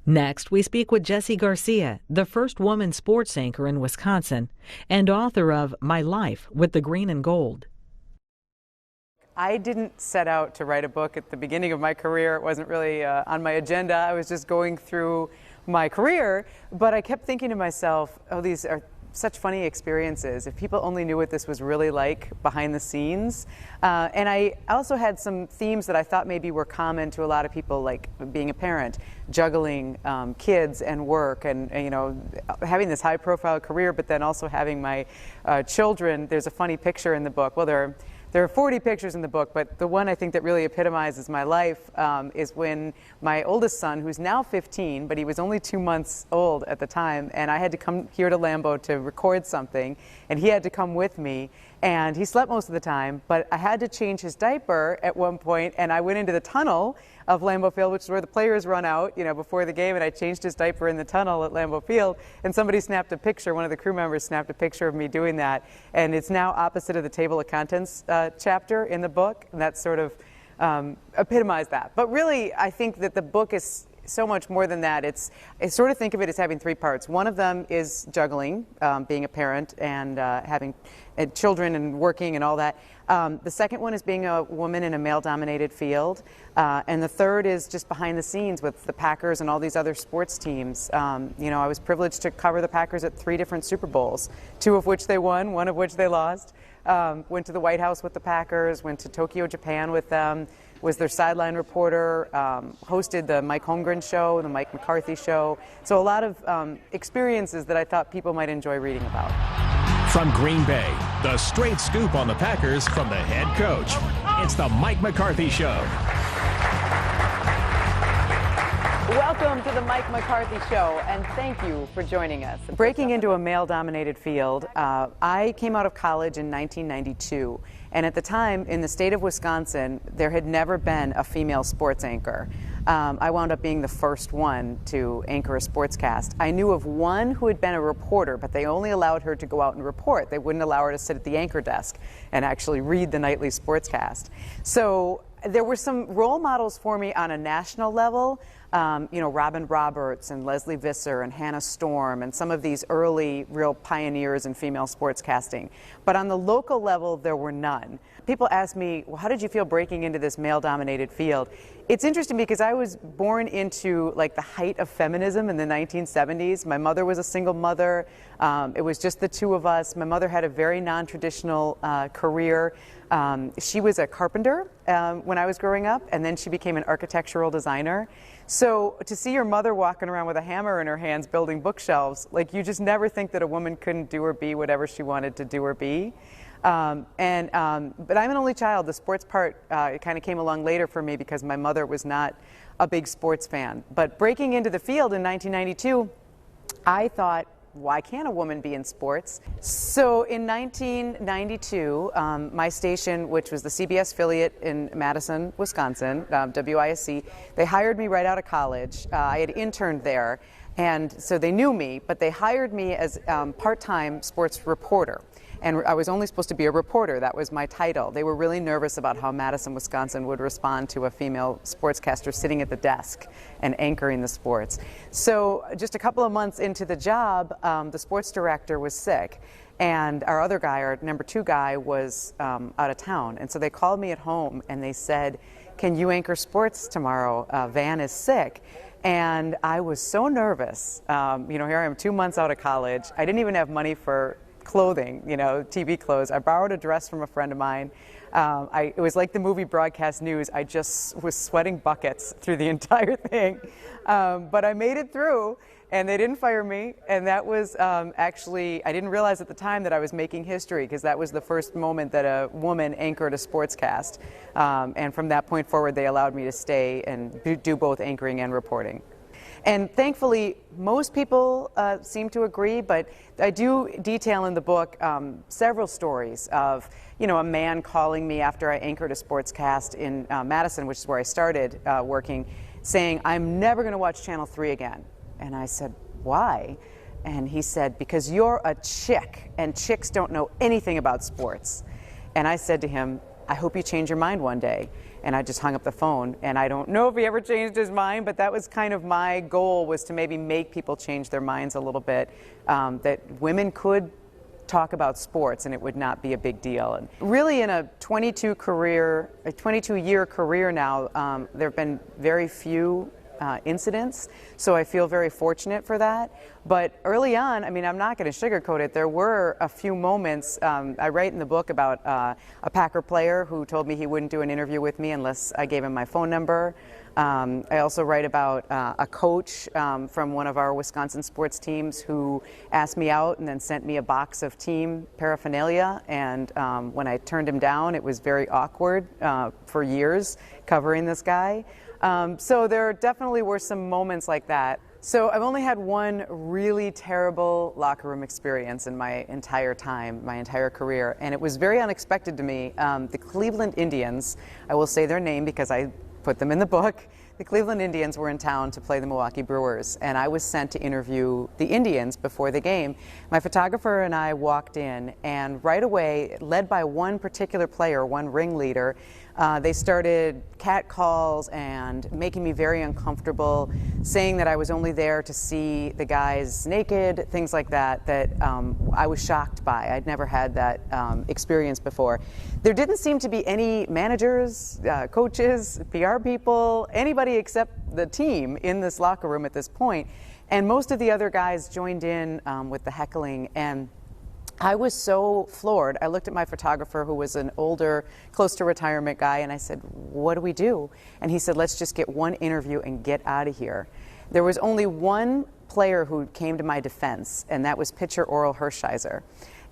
Next, we speak with Jessie Garcia, the first woman sports anchor in Wisconsin and author of My Life with the Green and Gold. I didn't set out to write a book at the beginning of my career. It wasn't really on my agenda. I was just going through my career, but I kept thinking to myself, oh, these are such funny experiences. If people only knew what this was really like behind the scenes. And I also had some themes that I thought maybe were common to a lot of people, like being a parent, juggling kids and work, and you know, having this high-profile career, but then also having my children. There's a funny picture in the book. Well, there are 40 pictures in the book, but the one I think that really epitomizes my life is when my oldest son, who's now 15, but he was only 2 months old at the time, and I had to come here to Lambeau to record something, and he had to come with me, and he slept most of the time, but I had to change his diaper at one point, and I went into the tunnel of Lambeau Field, which is where the players run out, you know, before the game, and I changed his diaper in the tunnel at Lambeau Field, and somebody snapped a picture, one of the crew members snapped a picture of me doing that, and it's now opposite of the table of contents chapter in the book, and that sort of epitomized that. But really, I think that the book is so much more than that. I sort of think of it as having three parts. One of them is juggling, being a parent and having children and working and all that. The second one is being a woman in a male-dominated field. And the third is just behind the scenes with the Packers and all these other sports teams. You know, I was privileged to cover the Packers at 3 different Super Bowls, 2 of which they won, 1 of which they lost. Went to the White House with the Packers, went to Tokyo, Japan with them, was their sideline reporter, hosted the Mike Holmgren show, the Mike McCarthy show. So a lot of experiences that I thought people might enjoy reading about. From Green Bay, the straight scoop on the Packers from the head coach. It's the Mike McCarthy Show. Welcome to the Mike McCarthy Show, and thank you for joining us. Breaking into a male-dominated field, I came out of college in 1992, and at the time, in the state of Wisconsin, there had never been a female sports anchor. I wound up being the first one to anchor a sportscast. I knew of one who had been a reporter, but they only allowed her to go out and report. They wouldn't allow her to sit at the anchor desk and actually read the nightly sportscast. So there were some role models for me on a national level. You know, Robin Roberts and Leslie Visser and Hannah Storm and some of these early real pioneers in female sportscasting. But on the local level, there were none. People ask me, well, how did you feel breaking into this male-dominated field? It's interesting because I was born into like the height of feminism in the 1970s. My mother was a single mother. It was just the two of us. My mother had a very non-traditional career. She was a carpenter when I was growing up, and then she became an architectural designer. So to see your mother walking around with a hammer in her hands building bookshelves, like you just never think that a woman couldn't do or be whatever she wanted to do or be. But I'm an only child. The sports part it kind of came along later for me because my mother was not a big sports fan. But breaking into the field in 1992, I thought, why can't a woman be in sports? So in 1992, my station, which was the CBS affiliate in Madison, Wisconsin, WISC, they hired me right out of college. I had interned there, and so they knew me, but they hired me as part-time sports reporter. And I was only supposed to be a reporter. That was my title. They were really nervous about how Madison, Wisconsin would respond to a female sportscaster sitting at the desk and anchoring the sports. So just a couple of months into the job, the sports director was sick. And our other guy, our number 2 guy, was out of town. And so they called me at home and they said, can you anchor sports tomorrow? Van is sick. And I was so nervous. You know, here I am 2 months out of college. I didn't even have money for clothing, you know, TV clothes. I borrowed a dress from a friend of mine. It was like the movie Broadcast News. I just was sweating buckets through the entire thing. But I made it through, and they didn't fire me. And that was actually, I didn't realize at the time that I was making history, because that was the first moment that a woman anchored a sportscast. And from that point forward, they allowed me to stay and do both anchoring and reporting. And thankfully, most people seem to agree, but I do detail in the book several stories of, you know, a man calling me after I anchored a sportscast in Madison, which is where I started working, saying, I'm never going to watch Channel 3 again. And I said, why? And he said, because you're a chick, and chicks don't know anything about sports. And I said to him, I hope you change your mind one day. And I just hung up the phone. And I don't know if he ever changed his mind, but that was kind of my goal, was to maybe make people change their minds a little bit, that women could talk about sports and it would not be a big deal. And really, in a 22-year career now, there have been very few incidents, so I feel very fortunate for that. But early on, I mean, I'm not going to sugarcoat it, there were a few moments. I write in the book about a Packer player who told me he wouldn't do an interview with me unless I gave him my phone number. I also write about a coach from one of our Wisconsin sports teams who asked me out and then sent me a box of team paraphernalia, and when I turned him down, it was very awkward for years covering this guy. So there definitely were some moments like that. So I've only had one really terrible locker room experience in my entire time, my entire career, and it was very unexpected to me. The Cleveland Indians, I will say their name because I put them in the book. The Cleveland Indians were in town to play the Milwaukee Brewers, and I was sent to interview the Indians before the game. My photographer and I walked in, and right away, led by one particular player, one ringleader, they started catcalls and making me very uncomfortable, saying that I was only there to see the guys naked, things like that, that I was shocked by. I'd never had that experience before. There didn't seem to be any managers, coaches, PR people, anybody except the team in this locker room at this point. And most of the other guys joined in with the heckling, and I was so floored. I looked at my photographer, who was an older, close to retirement guy, and I said, what do we do? And he said, let's just get one interview and get out of here. There was only one player who came to my defense, and that was pitcher Oral Hershiser.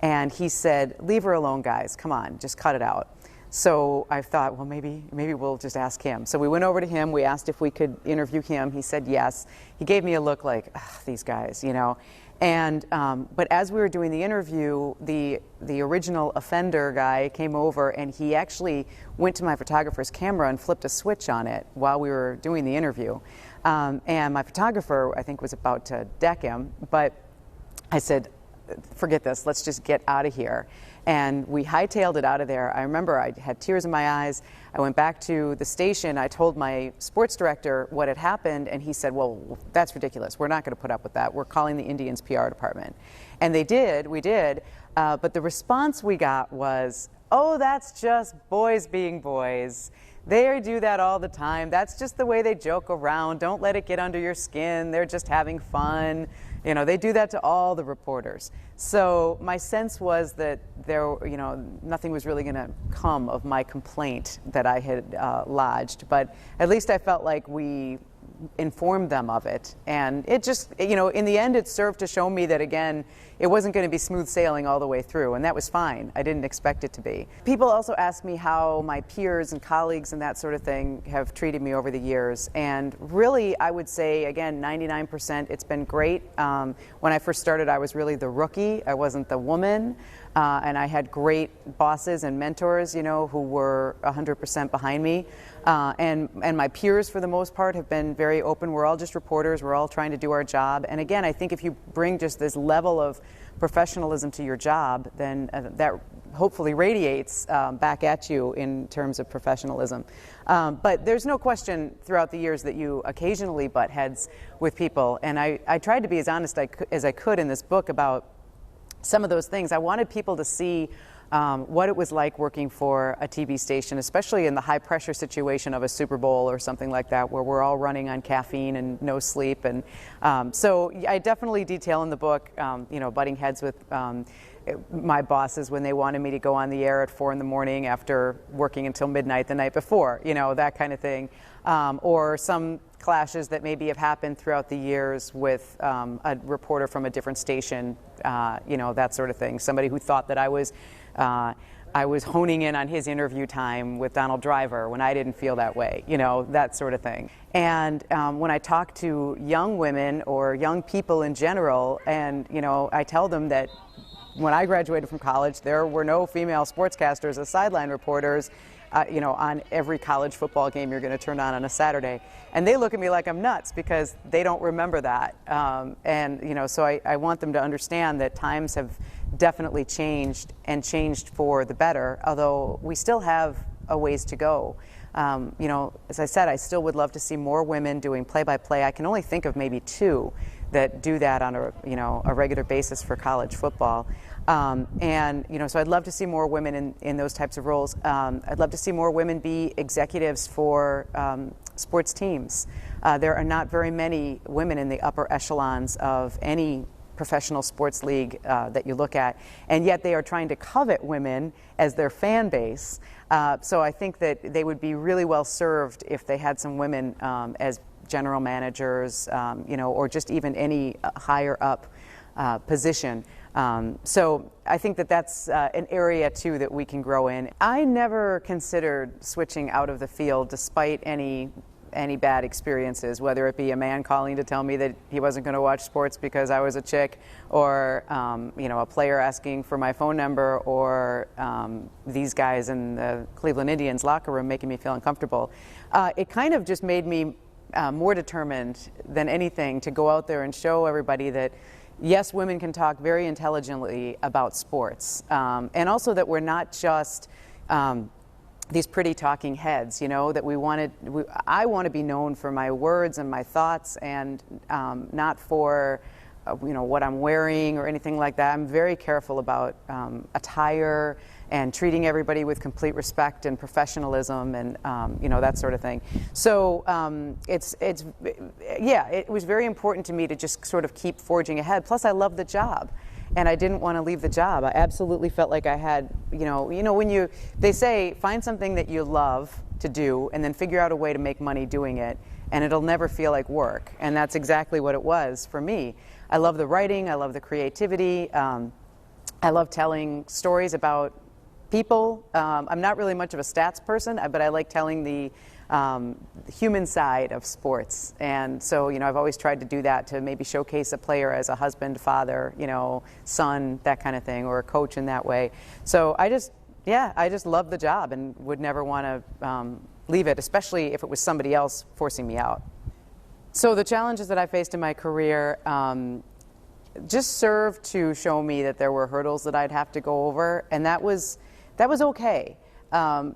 And he said, leave her alone, guys. Come on, just cut it out. So I thought, well, maybe we'll just ask him. So we went over to him. We asked if we could interview him. He said yes. He gave me a look like, these guys, you know. And but as we were doing the interview, the original offender guy came over, and he actually went to my photographer's camera and flipped a switch on it while we were doing the interview. And my photographer, I think, was about to deck him, but I said, forget this, let's just get out of here. And we hightailed it out of there. I remember I had tears in my eyes. I went back to the station. I told my sports director what had happened, and he said, well, that's ridiculous. We're not going to put up with that. We're calling the Indians PR department. And we did. But the response we got was, oh, that's just boys being boys. They do that all the time. That's just the way they joke around. Don't let it get under your skin. They're just having fun. You know, they do that to all the reporters. So my sense was that nothing was really going to come of my complaint that I had lodged. But at least I felt like we informed them of it. And it just, in the end, it served to show me that, again, it wasn't going to be smooth sailing all the way through, and that was fine. I didn't expect it to be. People also ask me how my peers and colleagues and that sort of thing have treated me over the years, and really, I would say, again, 99%, it's been great. When I first started, I was really the rookie. I wasn't the woman, and I had great bosses and mentors, who were 100% behind me. And my peers, for the most part, have been very open. We're all just reporters. We're all trying to do our job. And again, I think if you bring just this level of professionalism to your job, then that hopefully radiates back at you in terms of professionalism. But there's no question throughout the years that you occasionally butt heads with people. And I tried to be as honest as I could in this book about some of those things. I wanted people to see what it was like working for a TV station, especially in the high-pressure situation of a Super Bowl or something like that, where we're all running on caffeine and no sleep. And so I definitely detail in the book, butting heads with my bosses when they wanted me to go on the air at 4 in the morning after working until midnight the night before, that kind of thing. Or some clashes that maybe have happened throughout the years with a reporter from a different station, that sort of thing. Somebody who thought that I was honing in on his interview time with Donald Driver when I didn't feel that way, that sort of thing. And when I talk to young women or young people in general, and, I tell them that when I graduated from college, there were no female sportscasters as sideline reporters, on every college football game you're going to turn on a Saturday. And they look at me like I'm nuts because they don't remember that. So I want them to understand that times have definitely changed, and changed for the better, although we still have a ways to go. You know, as I said, I still would love to see more women doing play-by-play. I can only think of maybe 2 that do that on a regular basis for college football. And so I'd love to see more women in those types of roles. I'd love to see more women be executives for sports teams. There are not very many women in the upper echelons of any professional sports league that you look at, and yet they are trying to covet women as their fan base. So I think that they would be really well served if they had some women as general managers, or just even any higher up position. So I think that that's an area too that we can grow in. I never considered switching out of the field despite any bad experiences, whether it be a man calling to tell me that he wasn't going to watch sports because I was a chick, or a player asking for my phone number, or these guys in the Cleveland Indians locker room making me feel uncomfortable. It kind of just made me more determined than anything to go out there and show everybody that yes, women can talk very intelligently about sports, and also that we're not just these pretty talking heads, that I want to be known for my words and my thoughts, and not for what I'm wearing or anything like that. I'm very careful about attire and treating everybody with complete respect and professionalism, and that sort of thing. So it was very important to me to just sort of keep forging ahead. Plus, I love the job, and I didn't want to leave the job. I absolutely felt like I had, when they say find something that you love to do and then figure out a way to make money doing it, and it'll never feel like work. And that's exactly what it was for me. I love the writing, I love the creativity, I love telling stories about people. I'm not really much of a stats person, but I like telling the human side of sports. And so, I've always tried to do that, to maybe showcase a player as a husband, father, son, that kind of thing, or a coach in that way. So I just love the job and would never want to leave it, especially if it was somebody else forcing me out. So the challenges that I faced in my career just served to show me that there were hurdles that I'd have to go over, and that was okay,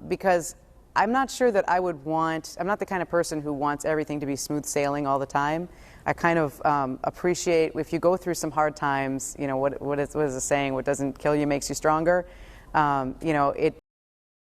because I'm not sure that I'm not the kind of person who wants everything to be smooth sailing all the time. I kind of appreciate if you go through some hard times, what is the saying, what doesn't kill you makes you stronger.